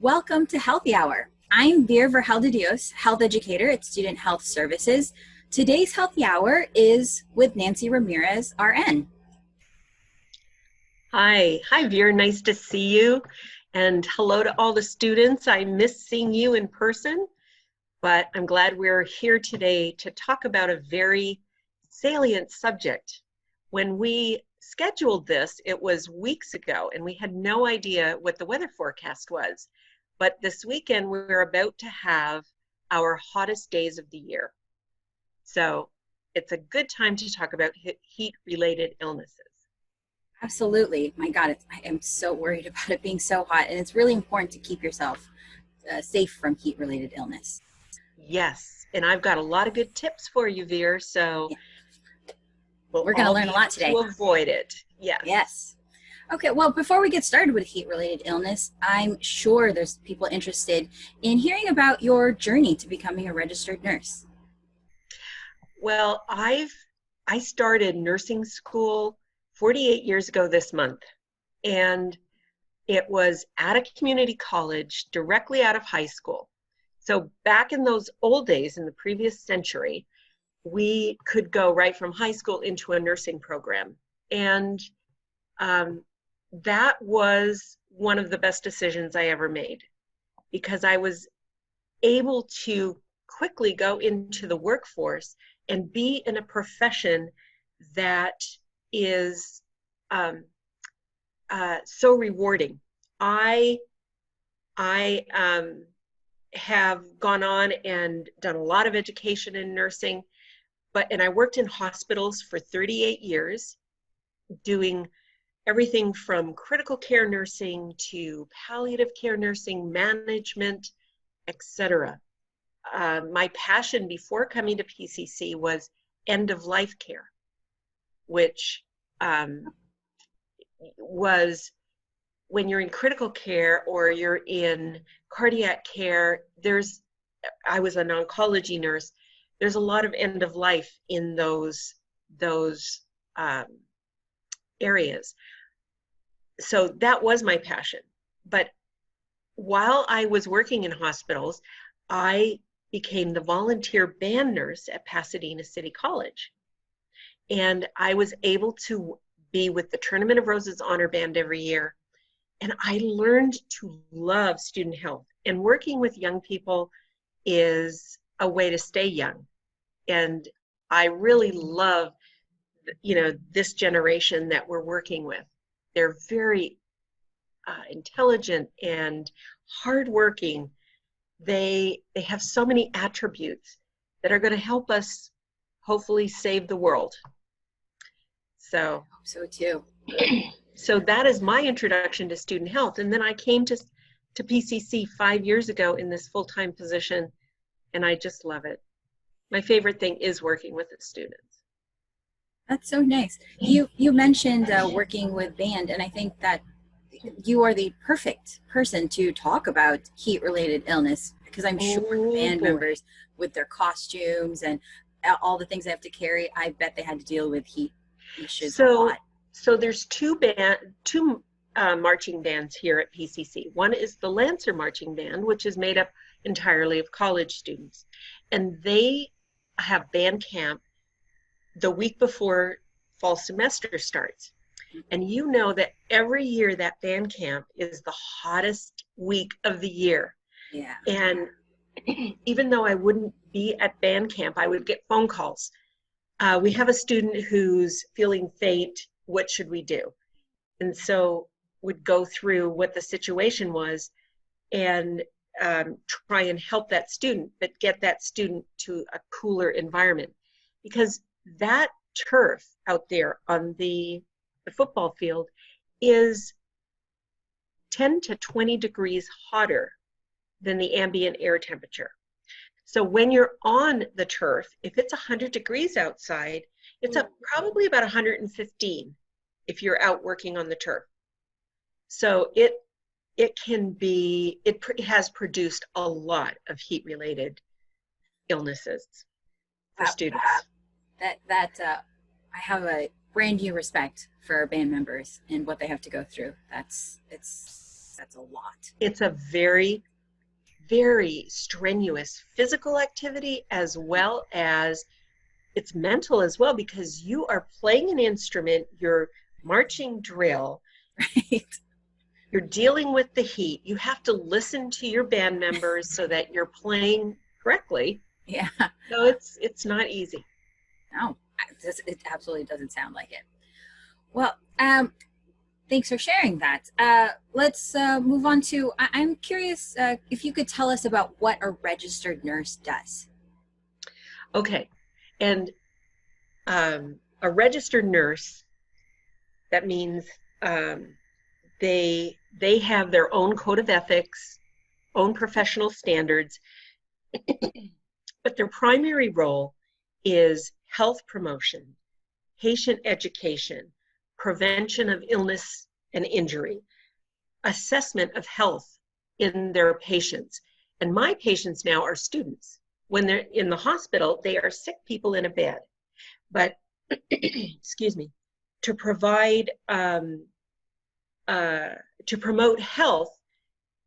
Welcome to Healthy Hour. I'm Veer Verhelder-Dios, health educator at Student Health Services. Today's Healthy Hour is with Nancy Ramirez, RN. Hi, Veer, nice to see you. And hello to all the students. I miss seeing you in person, but I'm glad we're here today to talk about a very salient subject. When we scheduled this, it was weeks ago, and we had no idea what the weather forecast was. But this weekend, we're about to have our hottest days of the year. So it's a good time to talk about heat-related illnesses. Absolutely. My God, I am so worried about it being so hot, and it's really important to keep yourself safe from heat-related illness. Yes, and I've got a lot of good tips for you, Veer, so Yeah. we'll We're going to all learn be a lot able today. to avoid it. Yes. Yes. Okay, well, before we get started with heat-related illness, I'm sure there's people interested in hearing about your journey to becoming a registered nurse. Well, I started nursing school 48 years ago this month, and it was at a community college directly out of high school. So back in those old days in the previous century, we could go right from high school into a nursing program. And that was one of the best decisions I ever made, because I was able to quickly go into the workforce and be in a profession that is so rewarding. I have gone on and done a lot of education in nursing, and I worked in hospitals for 38 years, doing everything from critical care nursing to palliative care nursing, management, etc. My passion before coming to PCC was end-of-life care, which was when you're in critical care or you're in cardiac care. I was an oncology nurse. There's a lot of end-of-life in those areas. So that was my passion. But while I was working in hospitals, I became the volunteer band nurse at Pasadena City College. And I was able to be with the Tournament of Roses Honor Band every year. And I learned to love student health. And working with young people is a way to stay young. And I really love, this generation that we're working with. They're very intelligent and hardworking. They have so many attributes that are going to help us hopefully save the world. So too. So that is my introduction to student health. And then I came to PCC 5 years ago in this full-time position, and I just love it. My favorite thing is working with the students. That's so nice. You mentioned working with band, and I think that you are the perfect person to talk about heat-related illness, because I'm sure band members with their costumes and all the things they have to carry, I bet they had to deal with heat issues a lot. So there's two marching bands here at PCC. One is the Lancer Marching Band, which is made up entirely of college students. And they have band camp the week before fall semester starts. And you know that every year that band camp is the hottest week of the year. Yeah. And even though I wouldn't be at band camp, I would get phone calls. We have a student who's feeling faint. What should we do? And so would go through what the situation was and try and help that student, but get that student to a cooler environment. Because that turf out there on the football field is 10 to 20 degrees hotter than the ambient air temperature. So when you're on the turf, if it's 100 degrees outside, it's probably about 115 if you're out working on the turf. So it has produced a lot of heat-related illnesses for students. I have a brand new respect for our band members and what they have to go through. It's That's a lot. It's a very, very strenuous physical activity, as well as it's mental as well, because you are playing an instrument, you're marching drill, Right. you're dealing with the heat, you have to listen to your band members so that you're playing correctly. Yeah. So it's not easy. No, it absolutely doesn't sound like it. Well, thanks for sharing that. Let's move on to, I'm curious if you could tell us about what a registered nurse does. Okay. And a registered nurse, that means they have their own code of ethics, own professional standards, but their primary role is health promotion, patient education, prevention of illness and injury, assessment of health in their patients. And my patients now are students. When they're in the hospital, they are sick people in a bed. But, excuse me, to provide, to promote health,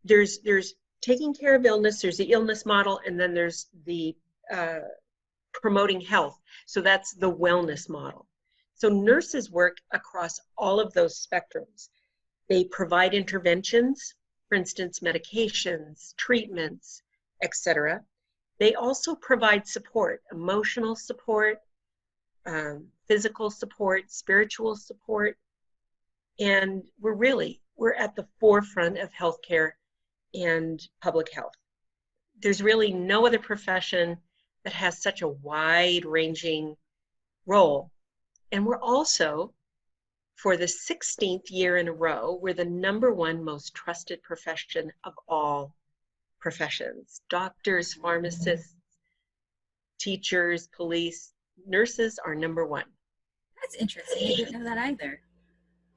there's taking care of illness, there's the illness model, and then there's the promoting health. So that's the wellness model. So nurses work across all of those spectrums. They provide interventions, for instance, medications, treatments, etc. They also provide support, emotional support, physical support, spiritual support, and we're at the forefront of healthcare and public health. There's really no other profession that has such a wide-ranging role. And we're also, for the 16th year in a row, we're the #1 most trusted profession of all professions. Doctors, pharmacists, teachers, police, nurses are #1. That's interesting. I didn't know that either.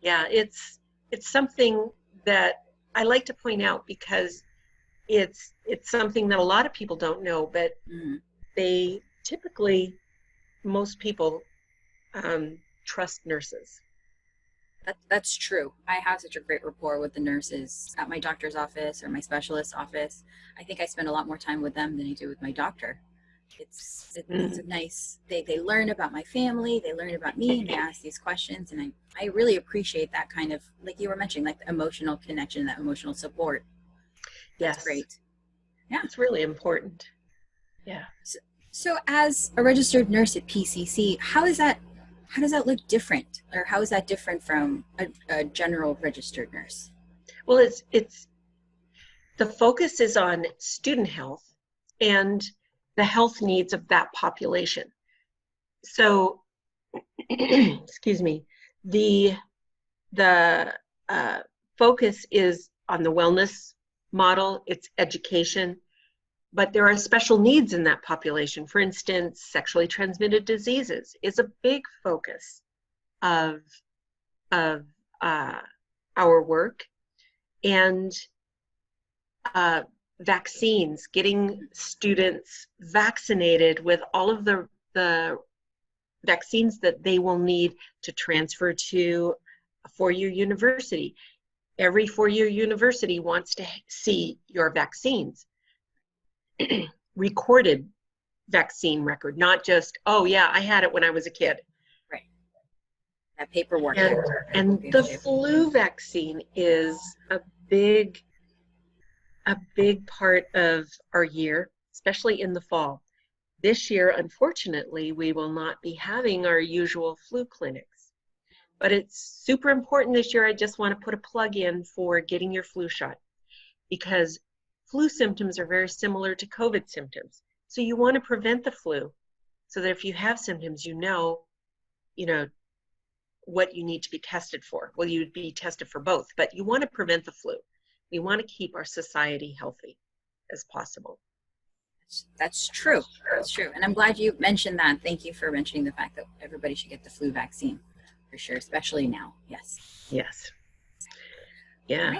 Yeah, it's something that I like to point out because it's something that a lot of people don't know, but they typically, most people trust nurses. That's true. I have such a great rapport with the nurses at my doctor's office or my specialist's office. I think I spend a lot more time with them than I do with my doctor. It's a nice, they learn about my family, they learn about me, and they ask these questions, and I really appreciate that kind of, like you were mentioning, like the emotional connection, that emotional support. That's Yes, great. Yeah. it's really important. Yeah. So as a registered nurse at PCC, how does that look different, or how is that different from a general registered nurse? Well, it's the focus is on student health and the health needs of that population. So, excuse me, the focus is on the wellness model, it's education, but there are special needs in that population. For instance, sexually transmitted diseases is a big focus of our work, and vaccines, getting students vaccinated with all of the vaccines that they will need to transfer to a four-year university. Every four-year university wants to see your vaccines. Recorded vaccine record, not just, oh yeah, I had it when I was a kid. Right. That paperwork. And the flu vaccine is a big part of our year, especially in the fall. This year, unfortunately, we will not be having our usual flu clinics. But it's super important this year. I just want to put a plug in for getting your flu shot, because flu symptoms are very similar to COVID symptoms. So you want to prevent the flu so that if you have symptoms, you know what you need to be tested for. Well, you'd be tested for both, but you want to prevent the flu. We want to keep our society healthy as possible. That's true. That's true. And I'm glad you mentioned that. Thank you for mentioning the fact that everybody should get the flu vaccine, for sure, especially now. Yes. Yes. Yeah.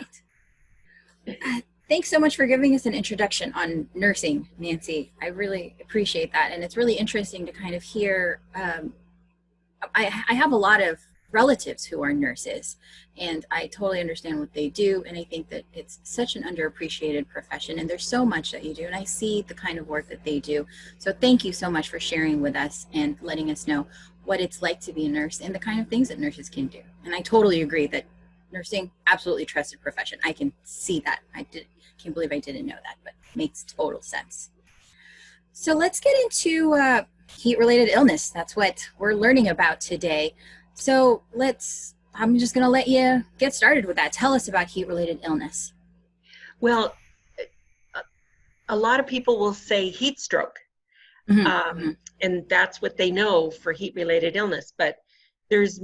Right. Thanks so much for giving us an introduction on nursing, Nancy. I really appreciate that. And it's really interesting to kind of hear. I have a lot of relatives who are nurses, and I totally understand what they do, and I think that it's such an underappreciated profession, and there's so much that you do, and I see the kind of work that they do. So thank you so much for sharing with us and letting us know what it's like to be a nurse and the kind of things that nurses can do. And I totally agree that nursing, absolutely trusted profession. I can see that. Can't believe I didn't know that, but makes total sense. So let's get into heat-related illness. That's what we're learning about today. So I'm just going to let you get started with that. Tell us about heat-related illness. Well, a lot of people will say heat stroke, Mm-hmm. and that's what they know for heat-related illness. But there's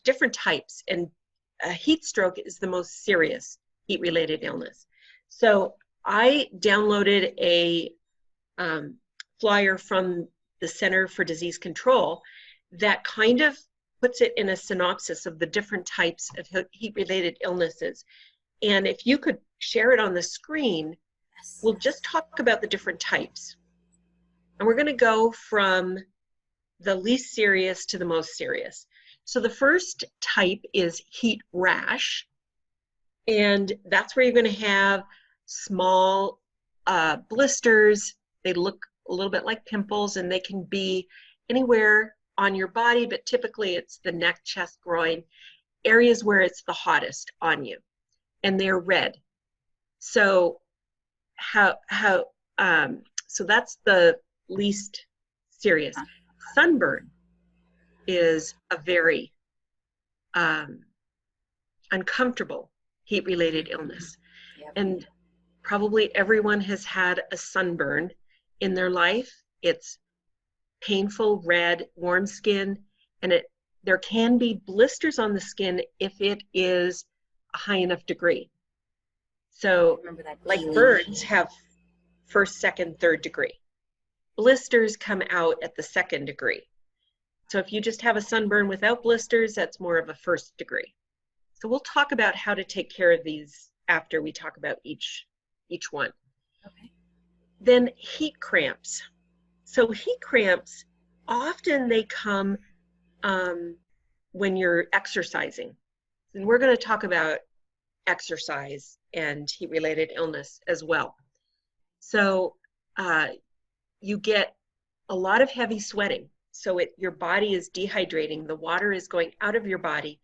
different types, and heat stroke is the most serious heat-related illness. So I downloaded a flyer from the Center for Disease Control that kind of puts it in a synopsis of the different types of heat-related illnesses. And if you could share it on the screen, Yes. we'll just talk about the different types. And we're going to go from the least serious to the most serious. So the first type is heat rash. And that's where you're going to have small blisters. They look a little bit like pimples, and they can be anywhere on your body, but typically it's the neck, chest, groin, areas where it's the hottest on you, and they're red. So so that's the least serious. Sunburn is a very uncomfortable heat-related illness. Yep. And probably everyone has had a sunburn in their life. It's painful, red, warm skin, and there can be blisters on the skin if it is a high enough degree. So Remember that like peeling. burns have first, second, third degree. Blisters come out at the second degree. So if you just have a sunburn without blisters, that's more of a first degree. So we'll talk about how to take care of these after we talk about each one. Okay. Then heat cramps. So heat cramps, often they come when you're exercising. And we're going to talk about exercise and heat-related illness as well. So you get a lot of heavy sweating. So your body is dehydrating. The water is going out of your body,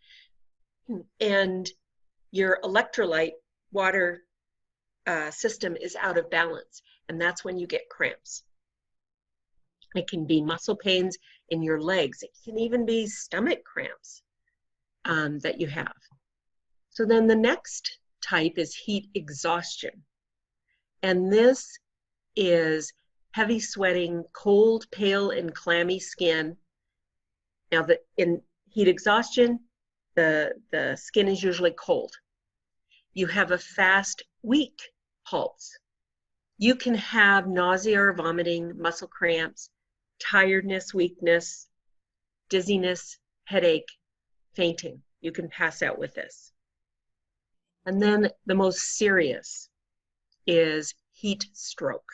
and your electrolyte water system is out of balance. And that's when you get cramps. It can be muscle pains in your legs. It can even be stomach cramps that you have. So then the next type is heat exhaustion. And this is heavy sweating, cold, pale, and clammy skin. Now, in heat exhaustion, the skin is usually cold. You have a fast, weak pulse. You can have nausea or vomiting, muscle cramps, tiredness, weakness, dizziness, headache, fainting. You can pass out with this. And then the most serious is heat stroke.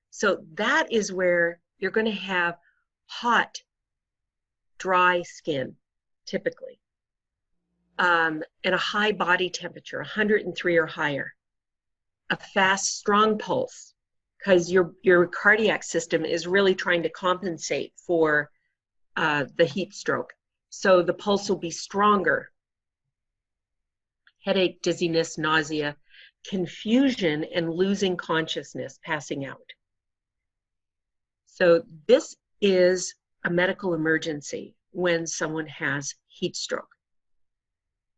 So that is where you're going to have hot, dry skin, typically, and a high body temperature, 103 or higher, a fast, strong pulse, because your cardiac system is really trying to compensate for the heat stroke. So the pulse will be stronger. Headache, dizziness, nausea, confusion, and losing consciousness, passing out. So this is a medical emergency when someone has heat stroke.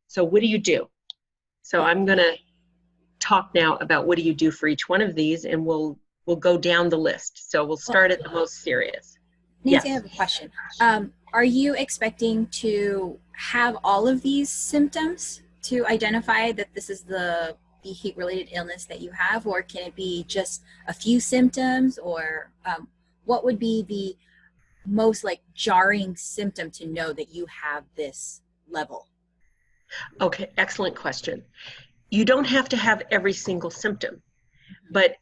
So what do you do? So I'm going to talk now about what do you do for each one of these, and we'll go down the list. So we'll start at the most serious. Nancy, Yes. I have a question. Are you expecting to have all of these symptoms to identify that this is the heat-related illness that you have, or can it be just a few symptoms, or what would be the most like jarring symptom to know that you have this level? Okay, excellent question. You don't have to have every single symptom, but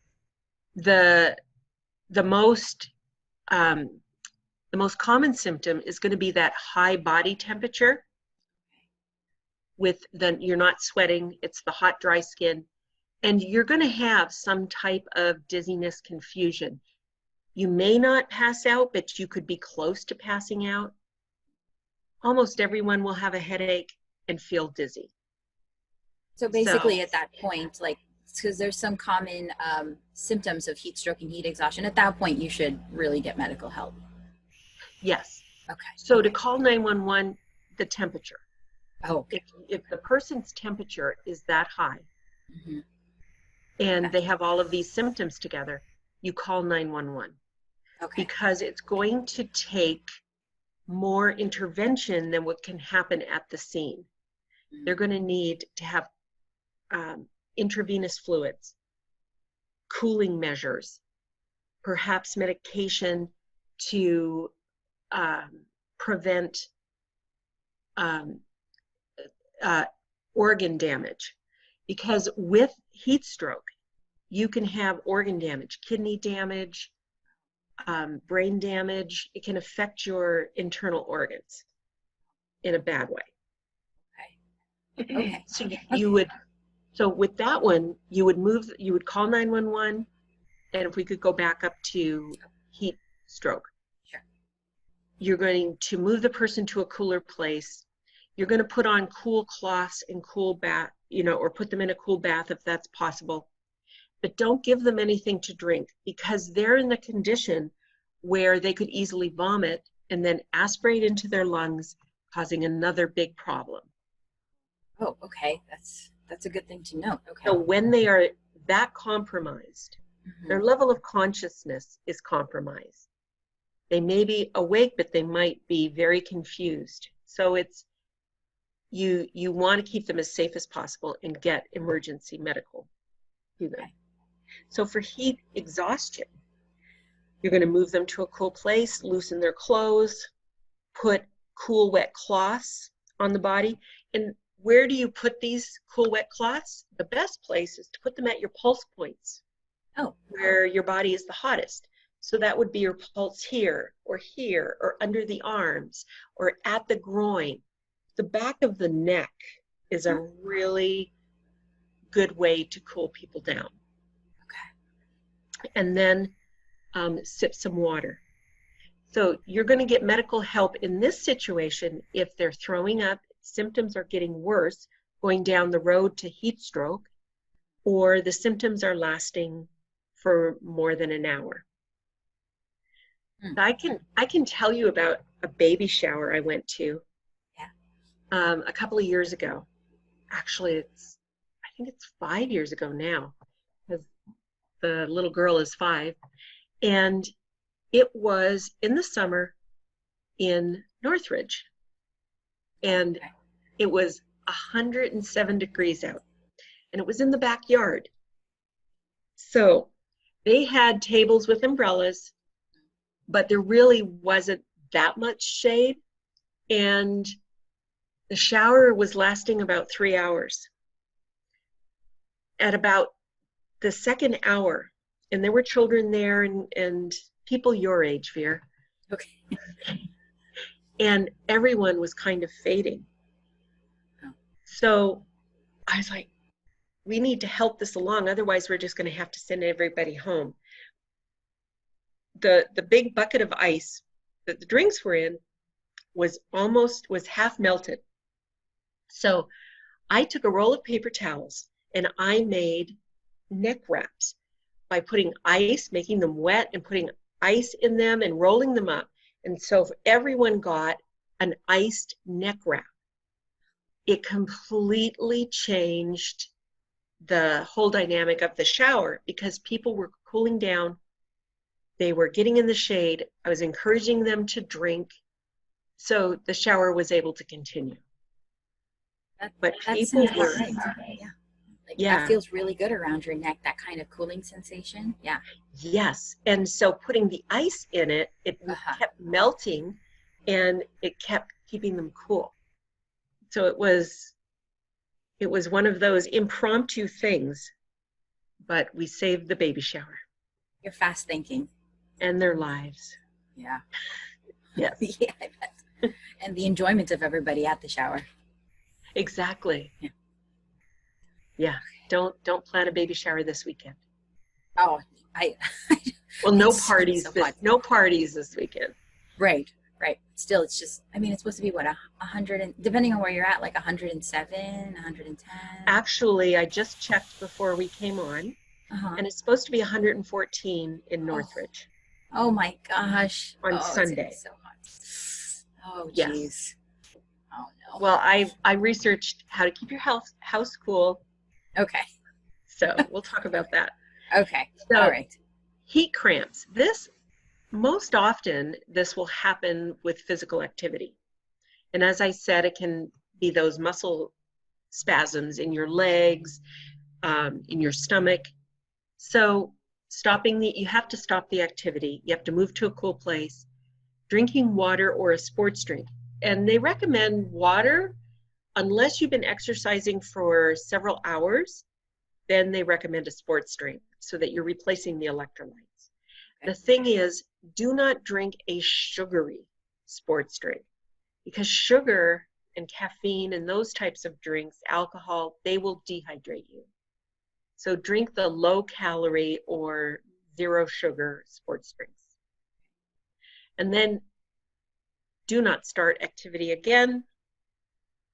the most The most common symptom is going to be that high body temperature with you're not sweating, it's the hot, dry skin, and you're going to have some type of dizziness, confusion. You may not pass out, but you could be close to passing out. Almost everyone will have a headache and feel dizzy. So basically, at that point, like, because there's some common symptoms of heat stroke and heat exhaustion, at that point, you should really get medical help. Yes. Okay. So to call 911, the temperature. Oh, if the person's temperature is that high, mm-hmm. and they have all of these symptoms together, you call 911. Okay. Because it's going to take more intervention than what can happen at the scene. Mm-hmm. They're going to need to have intravenous fluids, cooling measures, perhaps medication to prevent organ damage. Because with heat stroke, you can have organ damage, kidney damage, brain damage. It can affect your internal organs in a bad way. Okay. So you would, so with that one, you would call 911, and if we could go back up to heat stroke. Sure. You're going to move the person to a cooler place. You're going to put on cool cloths and cool bath, or put them in a cool bath if that's possible. But don't give them anything to drink, because they're in the condition where they could easily vomit and then aspirate into their lungs, causing another big problem. Oh, okay. That's a good thing to know. Okay. So when they are that compromised, mm-hmm. their level of consciousness is compromised. They may be awake, but they might be very confused. So it's you want to keep them as safe as possible and get emergency medical to them. Okay. So for heat exhaustion, you're going to move them to a cool place, loosen their clothes, put cool, wet cloths on the body. And where do you put these cool, wet cloths? The best place is to put them at your pulse points, where your body is the hottest. So that would be your pulse here, or under the arms, or at the groin. The back of the neck is a really good way to cool people down. Okay. And then sip some water. So you're going to get medical help in this situation if they're throwing up, symptoms are getting worse, going down the road to heat stroke, or the symptoms are lasting for more than an hour. I can tell you about a baby shower I went to a couple of years ago. Actually, I think it's 5 years ago now, because the little girl is 5. And it was in the summer in Northridge. And it was 107 degrees out. And it was in the backyard. So they had tables with umbrellas, but there really wasn't that much shade. And the shower was lasting about 3 hours. At about the second hour, and there were children there and people your age, Veer. Okay. And everyone was kind of fading. Oh. So I was like, we need to help this along. Otherwise, we're just going to have to send everybody home. The big bucket of ice that the drinks were in was half melted. So I took a roll of paper towels and I made neck wraps by putting ice, making them wet, and putting ice in them and rolling them up. And so everyone got an iced neck wrap. It completely changed the whole dynamic of the shower, because people were cooling down. They were getting in the shade. I was encouraging them to drink. So the shower was able to continue. But people were, that feels really good around your neck, that kind of cooling sensation. Yeah. Yes. And so putting the ice in it, it kept melting and it kept keeping them cool. So it was one of those impromptu things, but we saved the baby shower. You're fast thinking. And their lives. Yeah. Yes, Yeah, I bet. And the enjoyment of everybody at the shower. exactly. Yeah. Yeah. Don't plan a baby shower this weekend. Oh, I, Well, it's so hot. no parties this weekend. Right, right. Still, it's just, I mean, it's supposed to be what, a hundred and, depending on where you're at, like 107, 110. Actually, I just checked before we came on, Uh-huh. and it's supposed to be 114 in Oh, Northridge oh my gosh. on Oh, it's gonna be Sunday. so hot. Oh, Yes. geez. Oh no. Well, I researched how to keep your house cool, Okay. so we'll talk about that. Okay. All So, right. heat cramps. This most often this will happen with physical activity. And as I said, it can be those muscle spasms in your legs, in your stomach. So you have to stop the activity. You have to move to a cool place, drinking water or a sports drink. And they recommend water unless you've been exercising for several hours, then they recommend a sports drink so that you're replacing the electrolytes. Okay. The thing is, do not drink a sugary sports drink because sugar and caffeine and those types of drinks, alcohol, they will dehydrate you. So drink the low calorie or zero sugar sports drinks. And then do not start activity again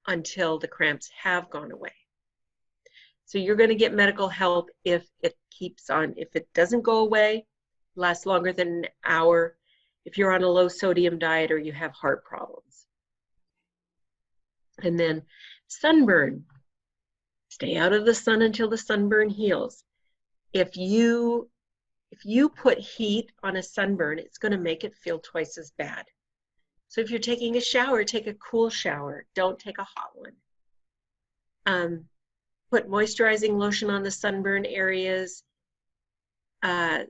until the cramps have gone away. So you're going to get medical help if it keeps on. If it doesn't go away, lasts longer than an hour, if you're on a low sodium diet or you have heart problems. And then sunburn. Stay out of the sun until the sunburn heals. If you put heat on a sunburn, it's going to make it feel twice as bad. So if you're taking a shower, take a cool shower. Don't take a hot one. Put moisturizing lotion on the sunburn areas. I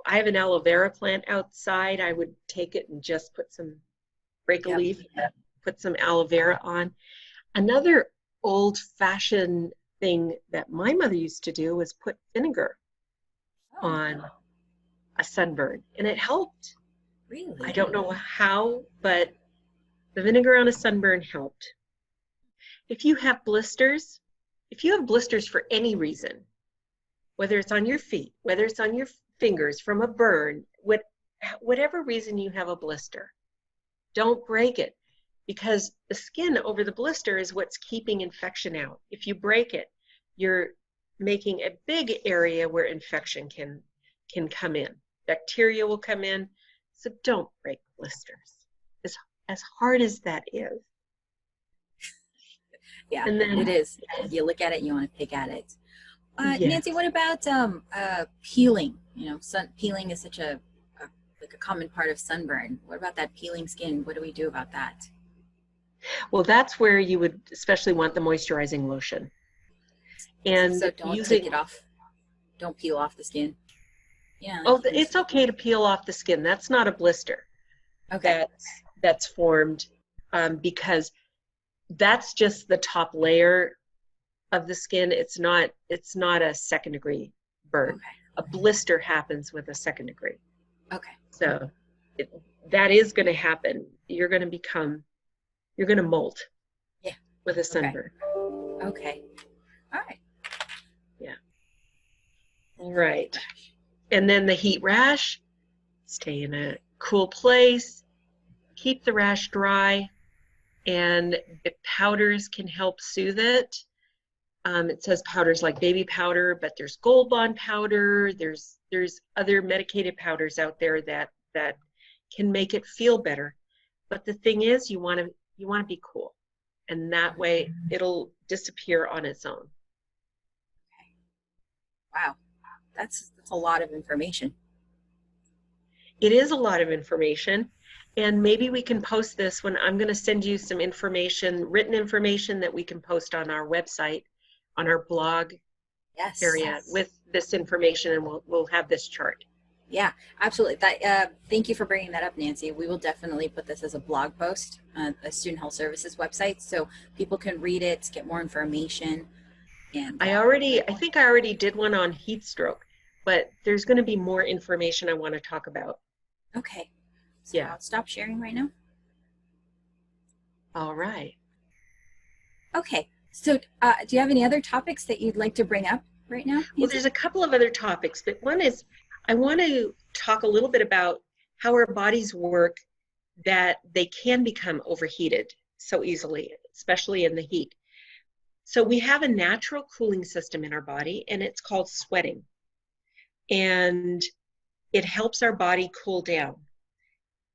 have an aloe vera plant outside. I would take it and just break a Yep. leaf, put some aloe vera on. Another old-fashioned thing that my mother used to do was put vinegar Oh, on a sunburn, and it helped. I really? don't know how, but the vinegar on a sunburn helped. If you have blisters for any reason, whether it's on your feet, whether it's on your fingers from a burn, whatever reason you have a blister, don't break it because the skin over the blister is what's keeping infection out. If you break it, you're making a big area where infection can come in. Bacteria will come in, so don't break blisters. As hard as that is. Yeah, And then, it is. You look at it, you want to pick at it. yes. Nancy, what about peeling? You know, peeling is such like a common part of sunburn. What about that peeling skin? What do we do about that? Well, that's where you would especially want the moisturizing lotion. And So don't take it off. Don't peel off the skin. Yeah. Oh, it's okay to peel off the skin. That's not a blister. Okay. That's formed because that's just the top layer of the skin. It's not a second degree burn. Okay. A blister happens with a second degree. Okay. So that is going to happen. You're going to molt. Yeah. With a sunburn. Okay. All right. Yeah. All right. And then the heat rash, stay in a cool place, keep the rash dry, and the powders can help soothe it. It says powders like baby powder, but there's Gold Bond powder. There's other medicated powders out there that can make it feel better. But the thing is, you want to be cool, and that way it'll disappear on its own. Okay. Wow, that's a lot of information. It is a lot of information, and maybe we can post this when I'm going to send you some information, written information that we can post on our website, on our blog Yes. area with this information, and we'll have this chart. Yeah, absolutely. That thank you for bringing that up, Nancy. We will definitely put this as a blog post on the Student Health Services website so people can read it, get more information. And I think I already did one on heat stroke, but there's going to be more information I want to talk about. okay. So Yeah. I'll stop sharing right now. All right. Okay. So do you have any other topics that you'd like to bring up right now, Well, Nancy? there's a couple of other topics, but one is I want to talk a little bit about how our bodies work, that they can become overheated so easily, especially in the heat. So we have a natural cooling system in our body, and it's called sweating. And it helps our body cool down.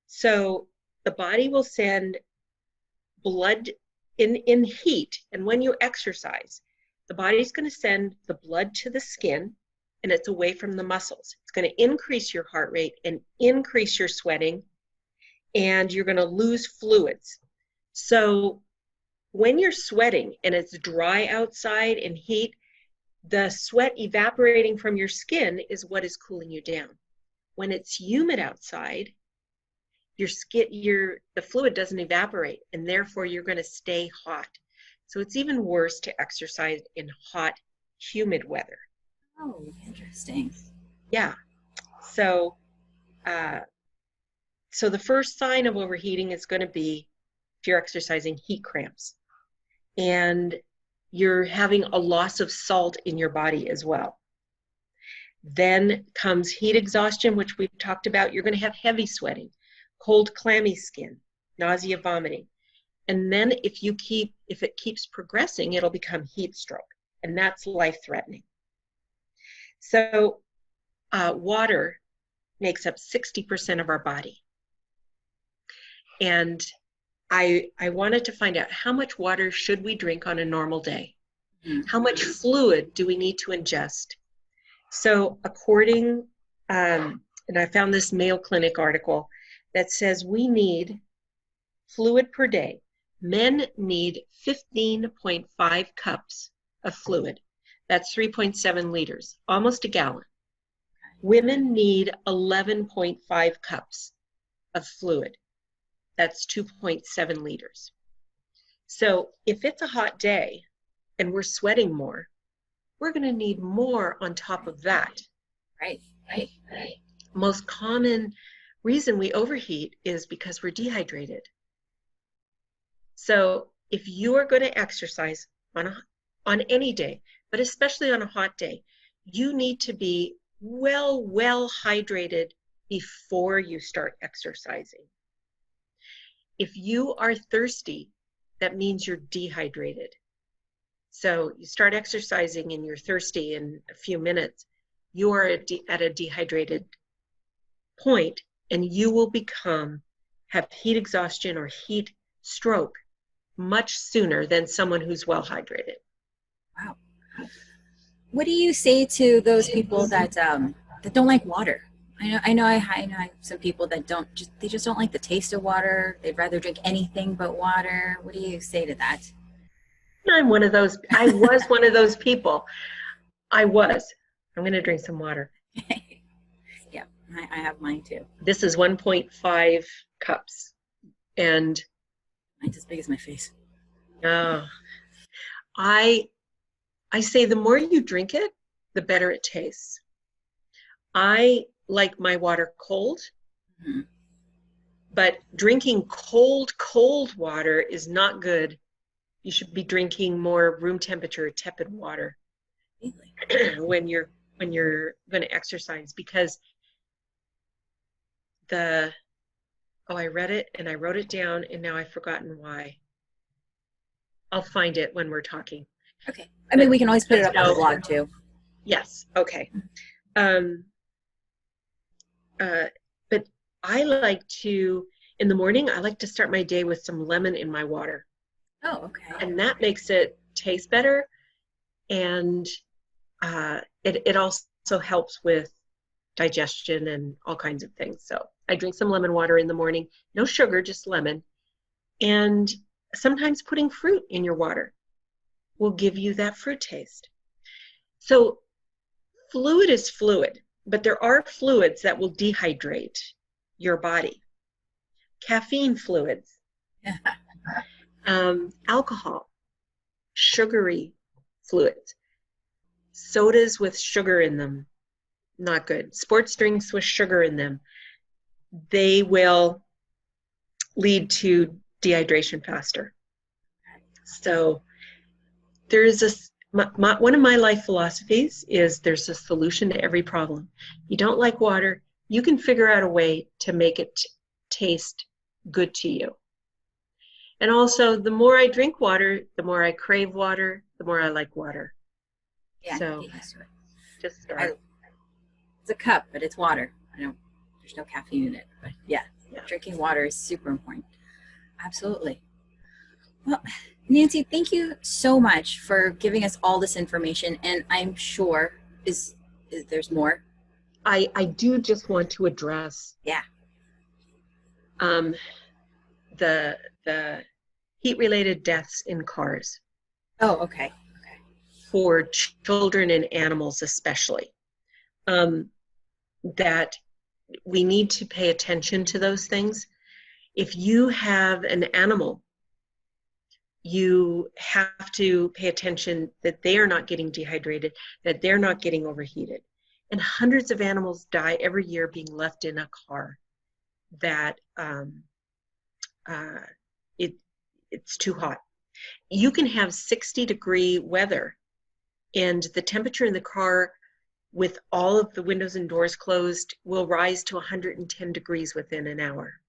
So the body will send blood in heat, and when you exercise, the body's going to send the blood to the skin, and it's away from the muscles. It's going to increase your heart rate and increase your sweating, and you're going to lose fluids. So when you're sweating and it's dry outside and heat, the sweat evaporating from your skin is what is cooling you down. When it's humid outside, the fluid doesn't evaporate, and therefore you're going to stay hot. So it's even worse to exercise in hot, humid weather. Oh, interesting. Yeah. So, so the first sign of overheating is going to be if you're exercising, heat cramps, and you're having a loss of salt in your body as well. Then comes heat exhaustion, which we've talked about. You're going to have heavy sweating, cold, clammy skin, nausea, vomiting. And then if it keeps progressing, it'll become heat stroke, and that's life-threatening. So water makes up 60% of our body. And I wanted to find out, how much water should we drink on a normal day? How much fluid do we need to ingest? So and I found this Mayo Clinic article that says we need fluid per day. Men need 15.5 cups of fluid. That's 3.7 liters, almost a gallon. Women need 11.5 cups of fluid. That's 2.7 liters. So if it's a hot day and we're sweating more, we're going to need more on top of that. Right. Most common reason we overheat is because we're dehydrated. So if you are going to exercise on any day, but especially on a hot day, you need to be well hydrated before you start exercising. If you are thirsty, that means you're dehydrated. So you start exercising and you're thirsty in a few minutes, you are at a dehydrated point, and you will have heat exhaustion or heat stroke much sooner than someone who's well hydrated. Wow. What do you say to those people that don't like water? I know I have some people that they just don't like the taste of water. They'd rather drink anything but water. What do you say to that? I was one of those people. I'm going to drink some water. Yeah, I have mine too. This is 1.5 cups. And mine's as big as my face. I say the more you drink it, the better it tastes. I like my water cold, but drinking cold water is not good. You should be drinking more room temperature, tepid water when you're going to exercise, because I read it and I wrote it down, and now I've forgotten why. I'll find it when we're talking. Okay. I mean, we can always put it up on the blog too. Yes. Okay. But I like to, in the morning, I like to start my day with some lemon in my water. Oh, okay. And that makes it taste better. And it also helps with digestion and all kinds of things. So I drink some lemon water in the morning, no sugar, just lemon. And sometimes putting fruit in your water will give you that fruit taste. So fluid is fluid, but there are fluids that will dehydrate your body. Caffeine fluids, alcohol, sugary fluids, sodas with sugar in them, not good. Sports drinks with sugar in them, they will lead to dehydration faster. So there's one of my life philosophies is there's a solution to every problem. You don't like water, you can figure out a way to make it taste good to you. And also, the more I drink water, the more I crave water, the more I like water. Yeah, So get used to it. just start. It's a cup, but it's water. There's no caffeine in it, but yeah, Yeah. drinking water is super important. Absolutely. Well, Nancy, thank you so much for giving us all this information. And I'm sure is there's more. I do just want to address Yeah. the heat-related deaths in cars Oh, okay. Okay. for children and animals especially. That we need to pay attention to those things. If you have an animal, you have to pay attention that they are not getting dehydrated, that they're not getting overheated. And hundreds of animals die every year being left in a car that it's too hot. You can have 60-degree weather and the temperature in the car with all of the windows and doors closed will rise to 110 degrees within an hour.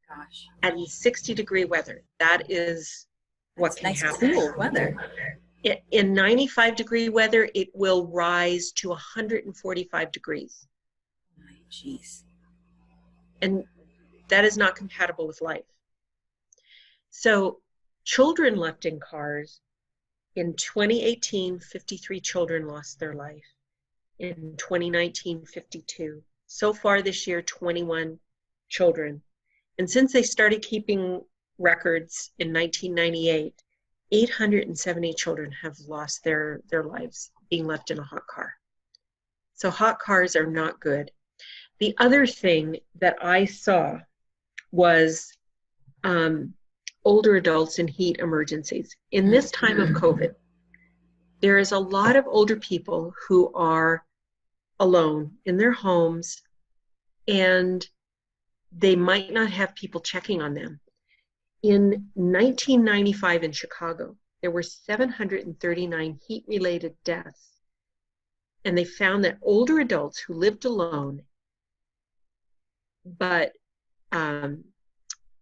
Gosh. And 60-degree weather, that is what can nice, happen. cool weather. In 95-degree weather, it will rise to 145 degrees. My jeez. And that is not compatible with life. So children left in cars, in 2018, 53 children lost their life. In 2019, 52. So far this year, 21 children. And since they started keeping records in 1998, 870 children have lost their lives being left in a hot car. So hot cars are not good. The other thing that I saw was older adults in heat emergencies. In this time of COVID, there is a lot of older people who are alone in their homes and they might not have people checking on them. In 1995 in Chicago, there were 739 heat-related deaths. And they found that older adults who lived alone but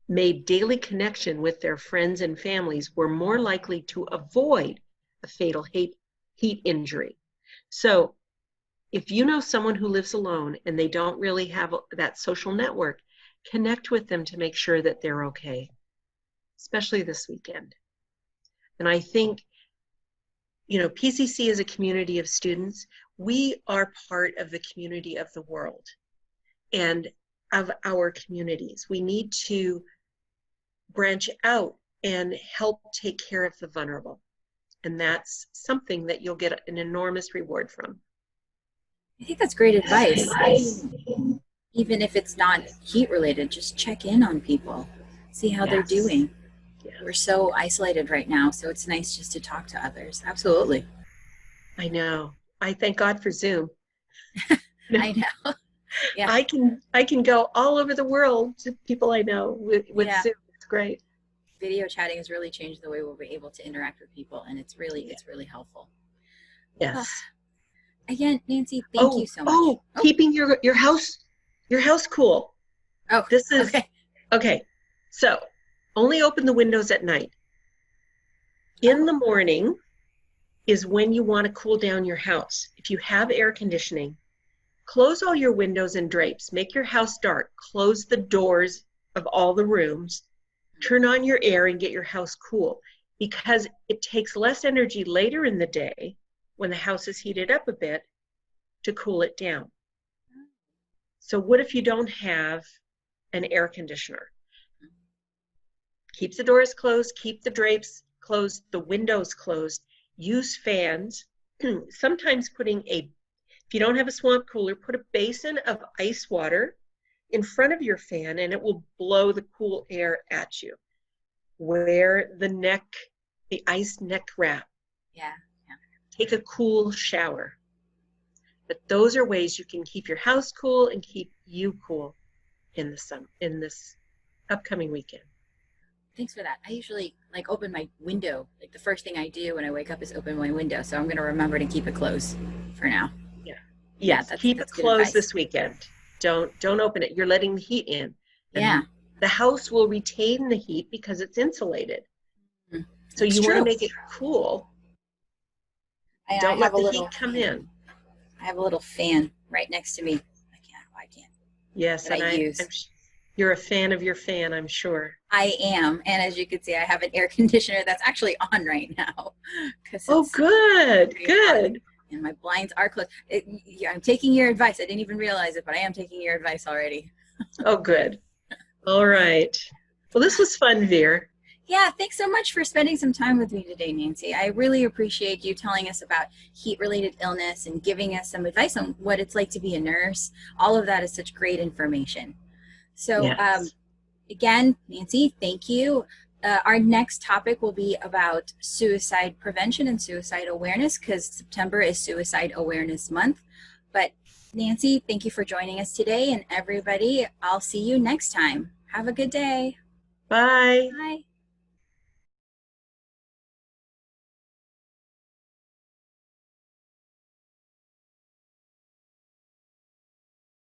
made daily connection with their friends and families were more likely to avoid a fatal heat injury. So if you know someone who lives alone and they don't really have that social network, connect with them to make sure that they're okay, especially this weekend. And I think, PCC is a community of students. We are part of the community of the world and of our communities. We need to branch out and help take care of the vulnerable. And that's something that you'll get an enormous reward from. I think that's great advice. Even if it's not heat related, just check in on people, see how they're doing. Yes. We're so isolated right now, so it's nice just to talk to others. Absolutely. I know. I thank God for Zoom. I know. Yeah. I can go all over the world to people I know with Zoom. It's great. Video chatting has really changed the way we'll be able to interact with people, and it's really helpful. Yes. Again, Nancy, thank you so much. Keeping your house cool. Oh, this is okay. So only open the windows at night. In the morning is when you want to cool down your house. If you have air conditioning, close all your windows and drapes. Make your house dark. Close the doors of all the rooms. Turn on your air and get your house cool, because it takes less energy later in the day when the house is heated up a bit to cool it down. So what if you don't have an air conditioner? Keep the doors closed, keep the drapes closed, the windows closed, use fans. Sometimes if you don't have a swamp cooler, put a basin of ice water in front of your fan and it will blow the cool air at you. Wear the ice neck wrap. Yeah. Take a cool shower. But those are ways you can keep your house cool and keep you cool in this upcoming weekend. Thanks for that. I usually like open my window. Like the first thing I do when I wake up is open my window. So I'm going to remember to keep it closed for now. Yeah. Yeah, Yes. Keep it that's good closed advice. this weekend. Don't open it. You're letting the heat in. Yeah, And the house will retain the heat because it's insulated. So it's you want to true. make it cool. I Don't have let a the heat little come fan. in. I have a little fan right next to me. I can't Yes, that I and use. you're a fan of your fan, I'm sure. I am, and as you can see, I have an air conditioner that's actually on right now because Oh, it's good, pretty hot, good. and my blinds are closed. Yeah, I'm taking your advice. I didn't even realize it, but I am taking your advice already. Oh, good. All right. Well, this was fun, Veer. Yeah, thanks so much for spending some time with me today, Nancy. I really appreciate you telling us about heat-related illness and giving us some advice on what it's like to be a nurse. All of that is such great information. So, Yes. again, Nancy, thank you. Our next topic will be about suicide prevention and suicide awareness because September is Suicide Awareness Month. But Nancy, thank you for joining us today. And everybody, I'll see you next time. Have a good day. Bye. Bye.